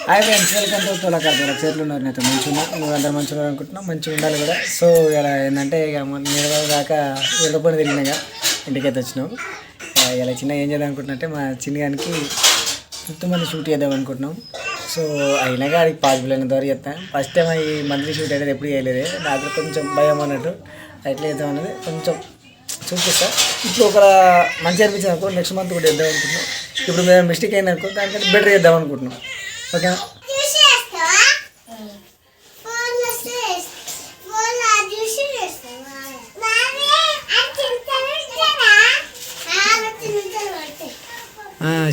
Hi friends, welcome to తొలకర్తల చేతులు ఉన్నారు. నేత మంచిగా నువ్వు అందరు మంచిగా అనుకుంటున్నావు, మంచిగా ఉండాలి కూడా. సో ఇలా ఏంటంటే ఇక నేను దాకా వెళ్ళిపోయి తిరిగినాక ఇంటికైతే వచ్చినాం. ఇలా చిన్న ఏం చేద్దాం అనుకుంటున్నట్టే మా చిన్నగానికి మంది షూట్ చేద్దాం అనుకుంటున్నాం. సో అయినా అది పాసిబుల్ అయిన ద్వారా చేస్తాను. ఫస్ట్ టైం ఈ మంత్లీ షూట్ అనేది ఎప్పుడు చేయలేదు. నాకు కొంచెం భయం అన్నట్టు ఎట్లా చేద్దాం అనేది కొంచెం చూపిస్తా. ఇప్పుడు ఒక మంచి అనిపించింది అనుకో, నెక్స్ట్ మంత్ కూడా చేద్దాం అనుకుంటున్నాం. ఇప్పుడు మేము మిస్టేక్ అయింది అనుకో, దానికంటే బెటర్ చేద్దాం అనుకుంటున్నాం. ఓకే,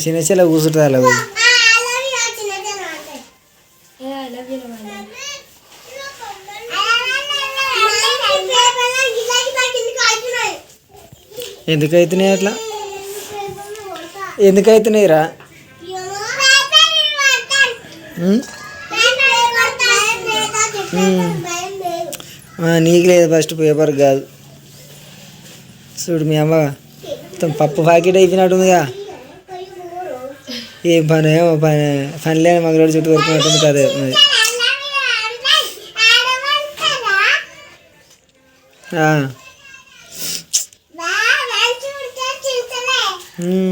చిన్న చిన్న కూర్చుంటుంది అలా పోయి. ఎందుకైతున్నాయి అట్లా? ఎందుకైతున్నాయి రా? నీకు లేదు, ఫస్ట్ పేపర్ కాదు. చూడు మీ అమ్మ మొత్తం పప్పు ప్యాకెట్ అయిపోయినట్టుందిగా. ఏం పని ఏమో పని లేని మగరోడు చుట్టూ కొడుకున్నట్టుంది కదా.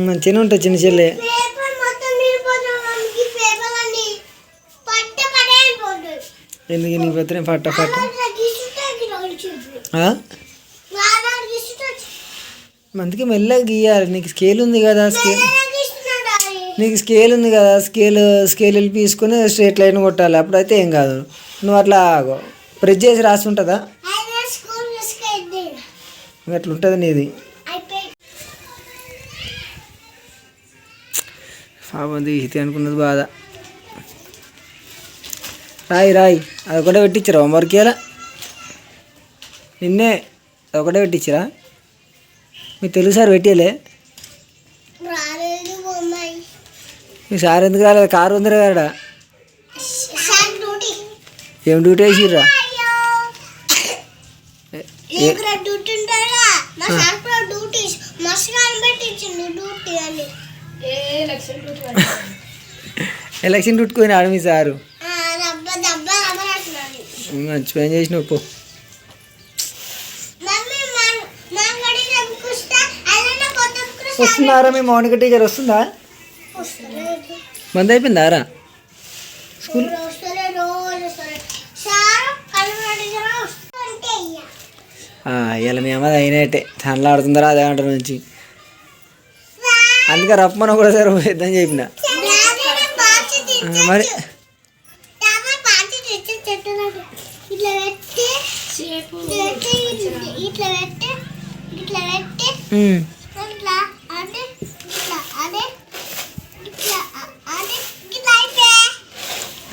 మంచిగానే ఉంటుంది చిన్న చెల్లె. ఎందుకు నీ పత్రం పట్ట పట్ట అందుకే మెల్లగా గీయాలి. నీకు స్కేల్ ఉంది కదా, నీకు స్కేల్ ఉంది కదా, స్కేల్ వెళ్ళి తీసుకుని స్ట్రేట్ లైన్ కొట్టాలి. అప్పుడైతే ఏం కాదు. నువ్వు అట్లా ప్రెస్ చేసి రాసి ఉంటుందా? అట్లా ఉంటుంది నీది. పాపంది ఇది అనుకున్నది బాధ. రాయి అదొకటే పెట్టించరా హోంవర్క్? ఇలా నిన్నే అదొకటే పెట్టించరా? మీకు తెలుగు సార్ పెట్టేలే? మీ సార్ ఎందుకు రాలేదు? కారు ఉందిరా గాడ. ఏం డ్యూటీ వేసిర్రా? ఎలక్షన్ డుట్టుకుని ఆడు మీ సారు. మంచి పని చేసినావు పో. వస్తున్నారా మీ మౌనిక టీచర్? వస్తుందా? మంది అయిపోయిందా రా స్కూల్? ఇలా మీ అమ్మది అయినట్టే తనలాడుతుందా అదే గంట నుంచి. అందుకే రప్పమని కూడా సరే ఇద్దని చెప్పిన. మరి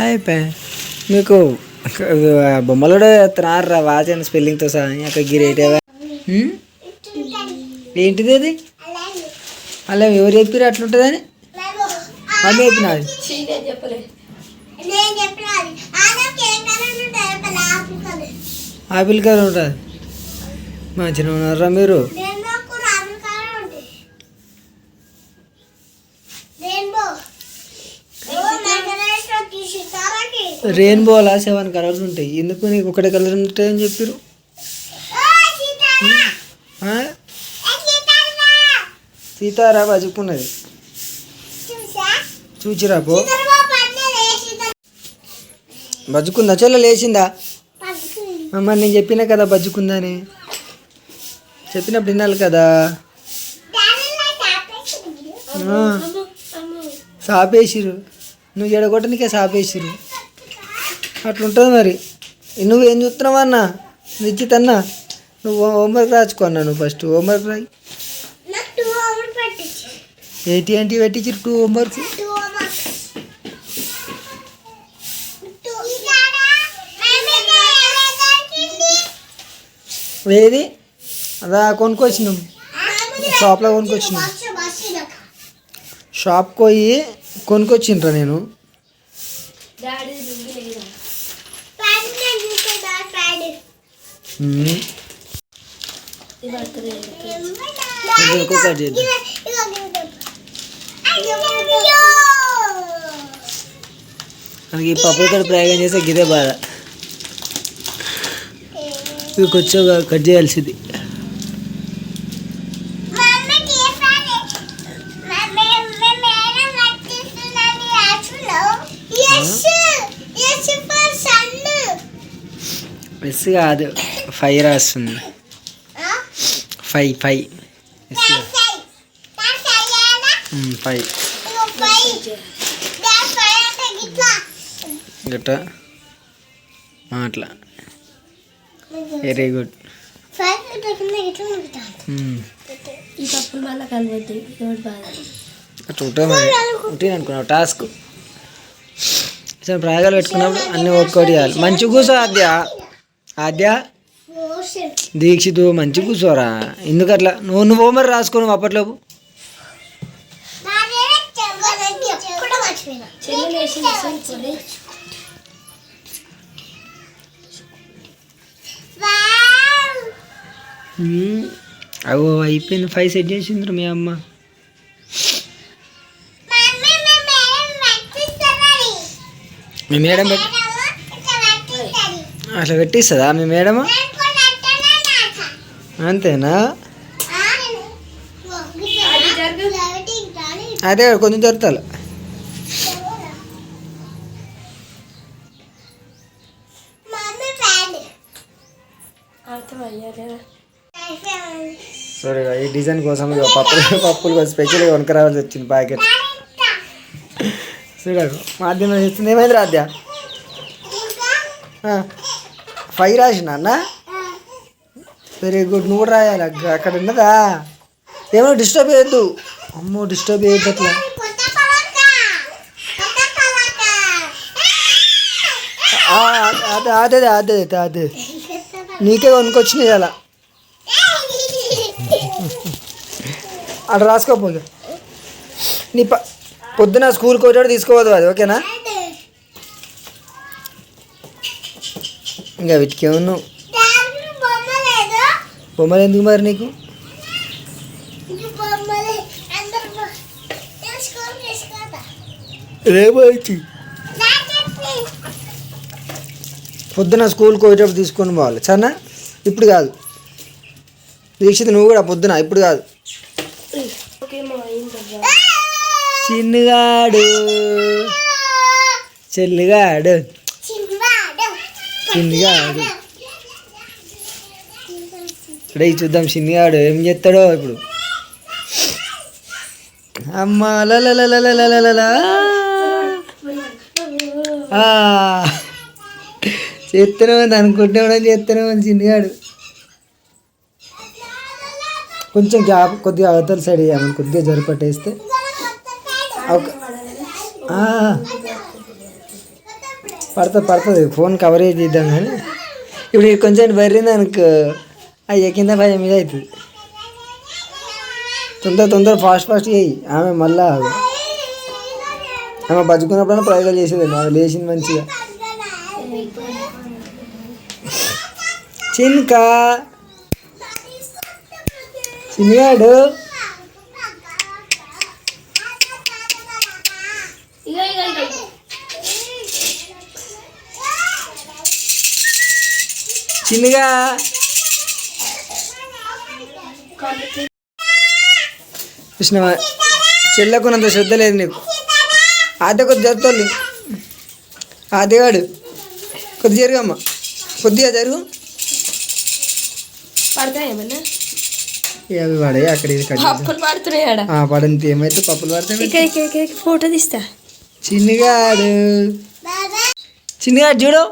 అయిపోయా మీకు బొమ్మలు కూడా చెప్తున్నారా? వాచ్ స్పెల్లింగ్తో సహా అక్కడ గిరేటేవా? ఏంటిది అది? అలా ఎవరు చెప్పారు అట్లుంటుందని? మళ్ళీ చెప్పిన ఆపిల్ కలర్ ఉంటుంది. మంచిగా ఉన్నారా మీరు? రెయిన్బోలా 7 కలర్స్ ఉంటాయి. ఎందుకు నీకు ఒకటే కలర్ ఉంటాయని చెప్పారు? సీతారా బతుకున్నది చూచిరా పో. బజ్జుకుందా? చెల్ల లేచిందా? మరి నేను చెప్పినా కదా బజ్జుకుందని. చెప్పినప్పుడు వినాలి కదా. సాపేసిరు, నువ్వు ఎడగొట్టనికే సాపేసిరు. అట్లుంటుంది మరి. నువ్వేం చూస్తున్నావు అన్న? నిశ్చితన్నా నువ్వు హోంవర్క్ రాచుకో అన్నా. నువ్వు ఫస్ట్ హోంవర్క్ రాయి. ఏంటి పెట్టించారు 2 హోంవర్క్స్? ఏది అదా కొనుక్కొచ్చినాం, షాప్లో కొనుక్కొచ్చినాం. షాప్కి పోయి కొనుక్కొచ్చిండ్రా నేను. చేద్దాం. మనకి ఈ పప్పులతో ప్రయోగం చేస్తే గిదే బాధ. ఇవి కొంచెం కట్ చేయాల్సింది. ఎస్ కాదు 5 రాస్తుంది. 5 5 గట్ట అట్లా. Very good. ఉంటుంది అనుకున్నావు టాస్క్. ప్రయోగాలు పెట్టుకున్నప్పుడు అన్నీ ఒక్కోటి చేయాలి. మంచిగా కూర్చో ఆద్య దీక్షితు మంచిగా కూర్చోరా. ఎందుకు అట్లా? నువ్వు హోంవర్క్ రాసుకో. నువ్వు అప్పట్లోపు అవో అయిపోయింది. 5 సెట్ చేసిండ్రు మీ అమ్మ. మీ మేడం అట్లా పెట్టిస్తుందా మీ మేడము? అంతేనా? అదే కొంచెం జరుగుతాను. సరే ఈ డిజైన్ కోసం పప్పులు స్పెషల్గా కొనుక్కరావాల్సి వచ్చింది ప్యాకెట్. చూడకు మాధ్యమం ఇస్తుంది. ఏమైంది రాధ్య? 5 రాసిన అన్న. Very good. నువ్వు కూడా రాయాలి. అక్కడ ఉన్నదా? ఏమో డిస్టర్బ్ చేయొద్దు. అమ్మో డిస్టర్బ్ చేయొద్దు అట్లా. అదే అదే అదే అదే నీకే కొనుక్కొచ్చినాయి అలా. అట్లా రాసుకోపోదు. నీ పొద్దున స్కూల్కి వచ్చాడు తీసుకోవద్దు అది. ఓకేనా? ఇంకా వీటికే ఉన్నావు. బొమ్మలు ఎందుకు మరి నీకు? రేపు పొద్దున స్కూల్కి వచ్చేటప్పుడు తీసుకొని పోవాలి. సరేనా? ఇప్పుడు కాదు. దీక్షిత్ నువ్వు కూడా పొద్దున, ఇప్పుడు కాదు. చిన్నగాడు చెల్లిగాడు చిన్నగాడు. ఇక్కడే చూద్దాం చిన్నగాడు ఏం చేస్తాడో ఇప్పుడు. అమ్మ లలలలలలలలా చేస్తూనే ఉంది అనుకుంటున్నాడు. చేస్తూనే ఉంది చిన్నగాడు. కొంచెం గ్యాప్ కొద్దిగా అవతల సైడ్ వేయమని కొద్దిగా జరిపట్టేస్తే పడుతుంది. ఫోన్ కవరేజ్ ఇద్దాం కానీ ఇప్పుడు కొంచెం బర్రింది అనుకో అయ్యే కింద భయం మీద అవుతుంది. తొందర ఫాస్ట్ చేయి. ఆమె మళ్ళా ఆమె బతుకున్నప్పుడు ప్రయోగాలు చేసేదండి. ఆమె లేచింది మంచిగా. చిన్కా చిన్నగాడు చిన్నగా కృష్ణవా చెల్లకున్నంత శ్రద్ధ లేదు నీకు. ఆద్య కొద్ది జరుగుతుంది. ఆద్యగాడు కొద్ది జరుగమ్మ. కొద్దిగా జరుగు. అవి పడాయి అక్కడ పడంత ఏమైతే పప్పులు పడతాయి. ఫోటో తీస్తా. చిన్నగాడు చూడు.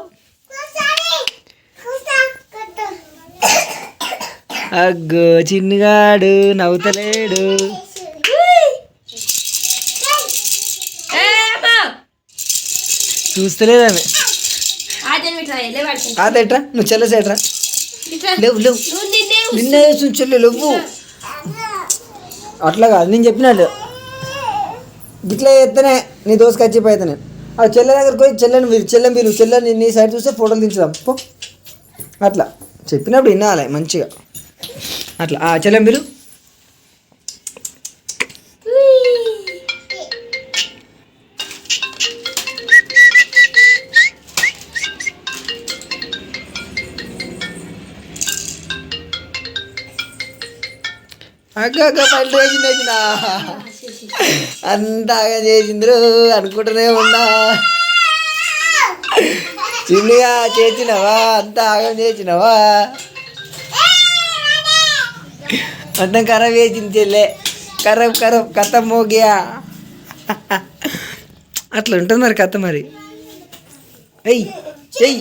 అగ్గో చిన్నగాడు నవ్వుతలేడు. చూస్తలేదామె. అదేట్రా నువ్వు చెల్లసేట్రా. లేవు నిన్న చెల్లి లేవు. అట్లా కాదు నేను చెప్పినట్టు. ఇట్లా చేస్తేనే నీ దోశ ఖచ్చిపోయితే నేను ఆ చెల్లె దగ్గరికి పోయి చెల్లెని మీరు చెల్లెని నీ సైడ్ చూస్తే ఫోటోలు దించుదాం పో. అట్లా చెప్పినప్పుడు వినాలి మంచిగా. అట్లా చెల్లెం మీరు అక్క పళ్ళు వేసిన అంతగా చేసిండ్రు అనుకుంటూనే ఉన్నా. చిన్నగా చేసినవా, అంత ఆగం చేసినవా, మొత్తం ఖరాబ్ చేసింది చెల్లె. ఖరాబ్ కథ మోగియా. అట్లా ఉంటుంది మరి కథ. మరి ఎయ్ ఎయ్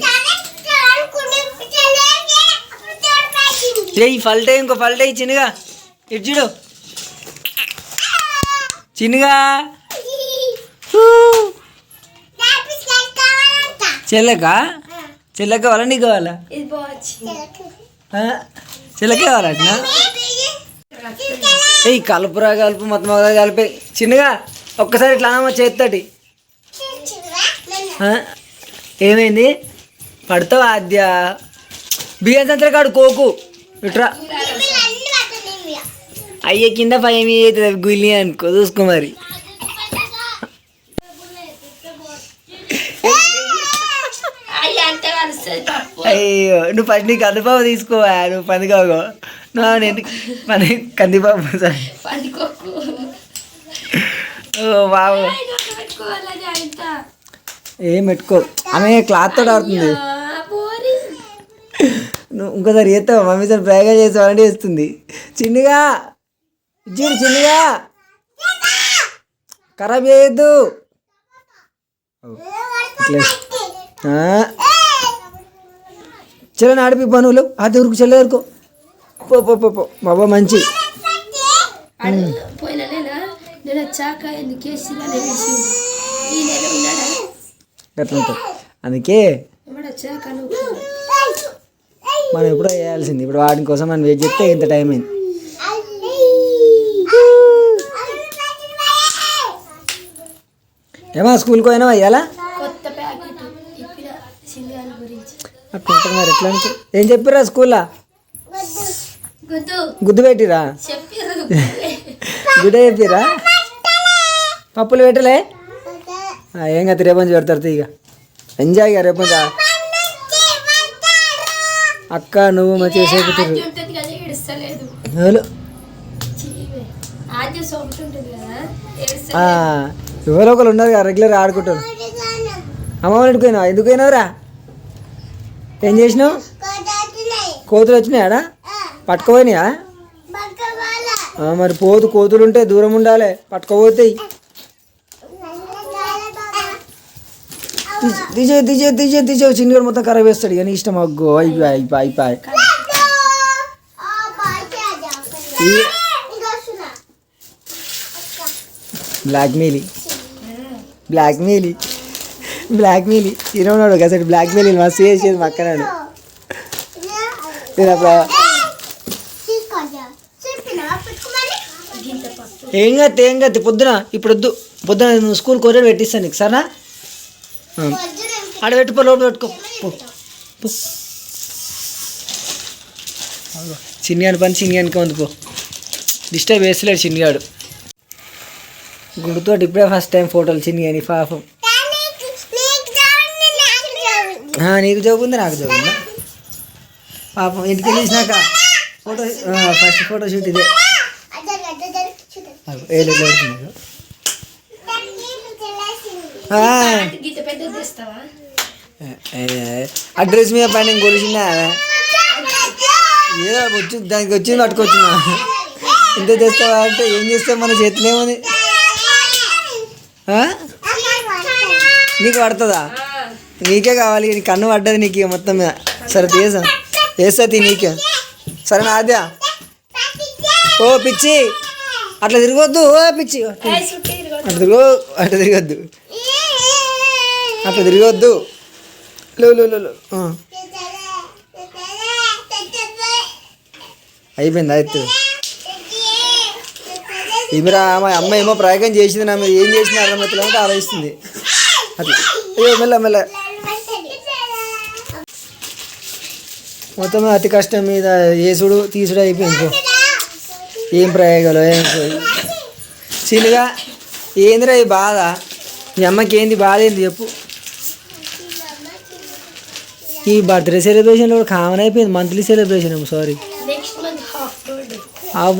ఎయ్ ఫల్టే, ఇంకో ఫల్టే చిన్నగా ఇటు చూడు చిన్నగా. చెల్లెక కావాలా నీకు కావాలా? చెల్లెక కావాలా అట్నా? ఏయ్ కలుపురా కలుపు, మొత్తం కలిపి చిన్నగా ఒక్కసారి ఇట్లా చేత్తటి. ఏమైంది పడతావా? ఆద్య బియ్యం సంతర కాడు కోకు ఇట్రా. అయ్యే కింద ఫైవ్ అవుతుంది గుల్లి అనుకో, చూసుకో మరి. అయ్యో నువ్వు ఫస్ట్ నీకు కందిబాబు తీసుకోవా, నువ్వు పందికోకు. నువ్వు పని కందిబాబు సార్. ఓ బాబు ఏం పెట్టుకో, ఆమె క్లాత్ తోటి ఆడుతుంది. నువ్వు ఇంకోసారి చేస్తావు మమ్మీ సార్ ప్రయోగం చేస్తావు చేస్తుంది. చిన్నగా ఇచ్చాడు, చిన్నగా ఖరాబ్ చేయొద్దు. చెల్ల ఆడిపి పనులు అది ఊరుకు చెల్ల ఊరుకో పో పో పో పో బాబా మంచి. అట్లా ఉంటుంది. అందుకే మనం ఎప్పుడో వేయాల్సింది. ఇప్పుడు వాటి కోసం మనం వెయిట్ చేస్తే ఇంత టైం అయింది. ఏమా స్కూల్కి పోయినావా ఇవాళ? అట్లా మరి ఎట్లా అనుకో. ఏం చెప్పిరా స్కూల్లో? గుద్దు పెట్టిరా? గుడ్డ చెప్పిరా? పప్పులు పెట్టలే? ఏం కదా రేపంచి పెడతారు. ఇక ఎంజాయ్గా రేపంచా. అక్క నువ్వు మంచిగా చేపుతారు. ఎవరో ఒకరు ఉన్నారు కదా రెగ్యులర్గా ఆడుకుంటారు. అమ్మ వాళ్ళకి పోయినావా? ఎందుకు పోయినావురా? ఏం చేసినావు? కోతులు వచ్చినాయాడా? పట్టుకోపోయినాయా? మరి పోతు కోతులు ఉంటే దూరం ఉండాలి, పట్టుకోపోతాయి. తీసే చిన్నగా మొత్తం ఖరాబ్ వేస్తాడు. ఇక నీ ఇష్టం. అగ్గో అయిపోయి బ్లాక్ మెయిల్ తినన్నాడు కదా బ్లాక్ మెయిల్ మస్తు చేసేది మక్కనాడు. ఏం కాదు పొద్దున. ఇప్పుడు వద్దు, పొద్దున నువ్వు స్కూల్ కొరియర్ పెట్టిస్తాను నీకు సరేనా? ఆడ పెట్టుకో, లోపల పెట్టుకో. చిన్నగాని పని చిన్నగానికి అందుకో, డిస్టర్బ్ వేస్తలేడు చిన్నగాడు. గుడితో ఇప్పుడే ఫస్ట్ టైం ఫోటోలు చిన్నగాని పాపం. నీకు జాబ్ ఉంది, నాకు జాబ్ ఉందా పాపం. ఇంటికి వెళ్ళినాక ఫోటో ఫస్ట్ ఫోటో షూట్ ఇదే. ఆ డ్రెస్ మీద పైన కొలిసిందా? ఏదో వచ్చి దానికి వచ్చింది పట్టుకొచ్చిన. ఇంత తెస్తావా అంటే ఏం చేస్తావు, మన చేతిలో ఏమని. నీకు పడుతుందా? నీకే కావాలి, నీ కన్ను పడ్డది నీకు మొత్తం మీద. సరే వేస్తా నీకే. సరేనా ఆద్య? ఓ పిచ్చి అట్లా తిరగొద్దు. ఓ పిచ్చి అట్లా తిరగొద్దు. అయిపోయింది అయితే. ఇమిరా మా అమ్మ ఏమో ప్రయోగం చేసింది నా మీద. ఏం చేసిన అర్థమవుతుంది అంటే ఆలోచిస్తుంది అట్లా. అయ్యో మెల్ల మొత్తం అతి కష్టం మీద వేసుడు తీసుడు అయిపోయింది. ఏం ప్రయోగాలు ఏం చిన్నగా. ఏందిరా ఈ బాధ? మీ అమ్మకి ఏంది బాధ? ఏంది చెప్పు. ఈ బర్త్డే సెలబ్రేషన్లో కూడా కామన్ అయిపోయింది. Monthly celebration. Sorry half